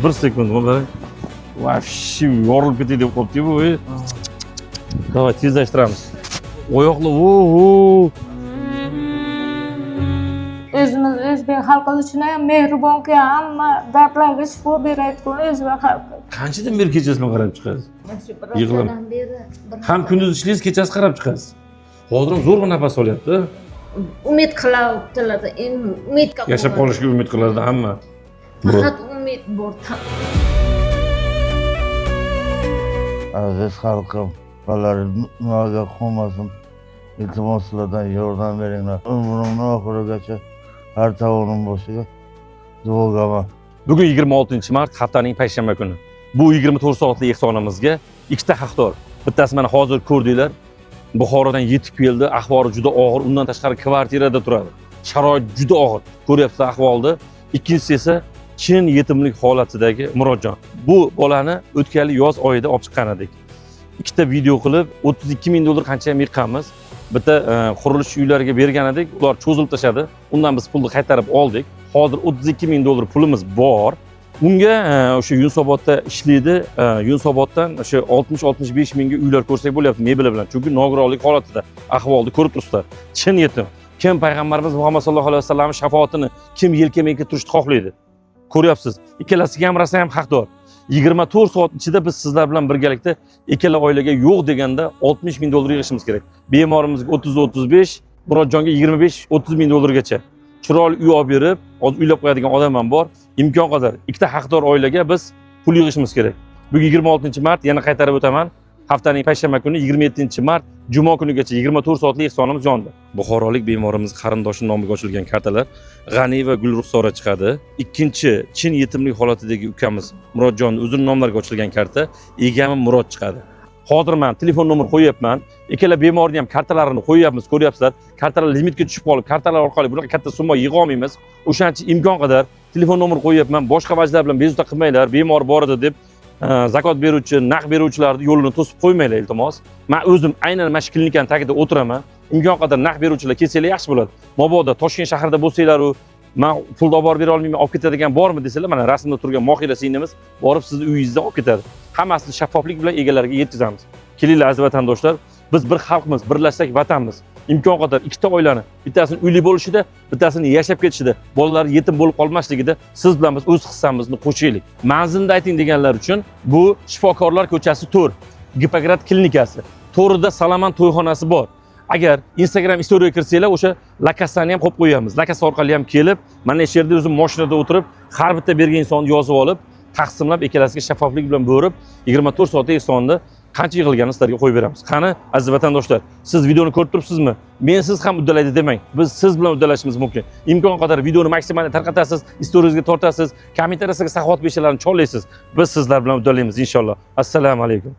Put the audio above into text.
1 sekund qarang. Вообще yorilib ketay deb qolibdi-ku. Davay tezlashtiramiz. Oyoqli O'zimiz o'zbek xalqi uchun ham mehribonki, hamma dardlarga shifo berayotgan o'zbek xalqi. qanchadan beri kechasini qarab chiqasiz? Yig'ilib. Ham kunduz ishlaysiz, kechasi qarab chiqasiz. Hozir ham zo'rg'a nafas olyapti. Umid qilyaptilar, umidga Yashab qolishga umid qiladi hamma. faqat umid bor. Aziz xalqim, bolalarga qolmasin. İltimos sizlardan yordam beringlar. Umrimning oxirigacha har taonim boshiga duo qilaman. Bugun 26-mart, haftaning payshanba kuni. Bu 24 soatlik ehsonimizga ikkita haqdor. Bittasi mana hozir ko'rdinglar. Buxorodan yetib keldi, ahvoli juda og'ir, undan tashqari kvartirada turadi. Sharoit juda og'ir. Ko'ryapsizlar ahvolni. Ikkinchisi esa chin yetimlik holatidagi Murodjon. Bu bolani o'tgan yoz oyida olib chiqqan edik. Ikkita video qilib 32 ming dollar qancha yiqqanmiz. Bitta qurilish uylariga bergan edik, ular cho'zilib tashadi. Undan biz pulni qaytarib oldik. Hozir 32 ming dollar pulimiz bor. Unga o'sha Yunusobodda ishlaydi. Yunusoboddan o'sha 60-65 mingga uylar ko'rsak bo'lyapti mebel bilan. Chunki nogironlik holatida ahvolni ko'rib turibsizlar. Chin yetim. Kim payg'ambarimiz Muhammad sallallohu alayhi vasallamning shafoatini kim yelkama-yelka turishni xohlaydi? Ko'ryapsiz. Ikkalasiga ham rosa ham haqdor. 24 soat ichida biz sizlar bilan birgalikda ikkala oilaga yo'q deganda 60 ming dollar yig'ishimiz kerak. Bemorimizga 30-35, Murodjonga 25-30 ming dollargacha. Chiroyli uy olib berib, hozir uylab qo'yadigan odam ham bor. Imkon qadar ikkita haqdor oilaga biz pul yig'ishimiz kerak. Bugun 26-mart, yana qaytarib o'taman. Haftaning payshanba kuni 27-mart, juma kunigacha 24 soatlik ehsonimiz yondi. Buxorolik bemorimiz qarindoshi nomiga ochilgan kartalar G'ani va Gulruxsora chiqadi. Ikkinchi chin yetimlik holatidagi ukamiz Murodjon uzun nomlarga ochilgan karta egami Murod chiqadi. Hozir men telefon nomer qo'yapman. Ikkala bemorning ham kartalarini qo'yapmiz, ko'ryapsizlar. Kartalar limitga tushib qolib, kartalar orqali bunaqa katta summa yig'a olmaymiz. O'shancha imkon qadar telefon nomer qo'yapman. Boshqa vajlar bilan bezovta qilmanglar. Bemor bor edi deb zakot beruvchi, naqd beruvchilarni yo'lini to'sib qo'ymanglar iltimos. Men o'zim aynan mana shu klinikani tagida o'tiraman. Imkon qadar naqd beruvchilar kelsanglar yaxshi bo'ladi. Mabodo Toshkent shahrida bo'lsanglar-u, men pulni olib bera olmayman, olib ketadigan bormi desalar, mana rasmda turgan Mohira singlimiz borib sizni uyingizda olib ketadi. Hammasini shaffoflik bilan egalariga yetkazamiz. Kelinglar aziz vatandoshlar, biz bir xalqmiz, birlashsak vatanmiz. Imkon qadar ikkita oilani, bittasini uyli bo'lishida, bittasini yashab ketishida, bolalar yetim bo'lib qolmasligida siz bilan biz o'z hissamizni qo'shaylik. Manzilni ayting deganlar uchun bu Shifokorlar ko'chasi 4, Gippograd klinikasi. To'rida Salaman to'yxonasi bor. Agar Instagram istoriyaga kirsanglar, o'sha lokasiyani ham qo'yib qo'yamiz. Lokasiya orqali ham kelib, mana shu yerda o'zim mashinada o'tirib, har bitta bergan insonni yozib olib, taqsimlab ikkalasiga shaffoflik bilan bo'lib, 24 soatlik sonda qancha yig'ilganini sizlarga qo'yib beramiz. Qani aziz vatandoshlar, siz videoni ko'rib turibsizmi? Men siz ham uddalaydi demang. Biz siz bilan uddalashimiz mumkin. Imkon qadar videoni maksimal tarqatasiz, istoriyangizga tortasiz, kommentariyasiga saxovat beshalarni chollaysiz. Biz sizlar bilan uddalaymiz inshaalloh. Assalomu alaykum.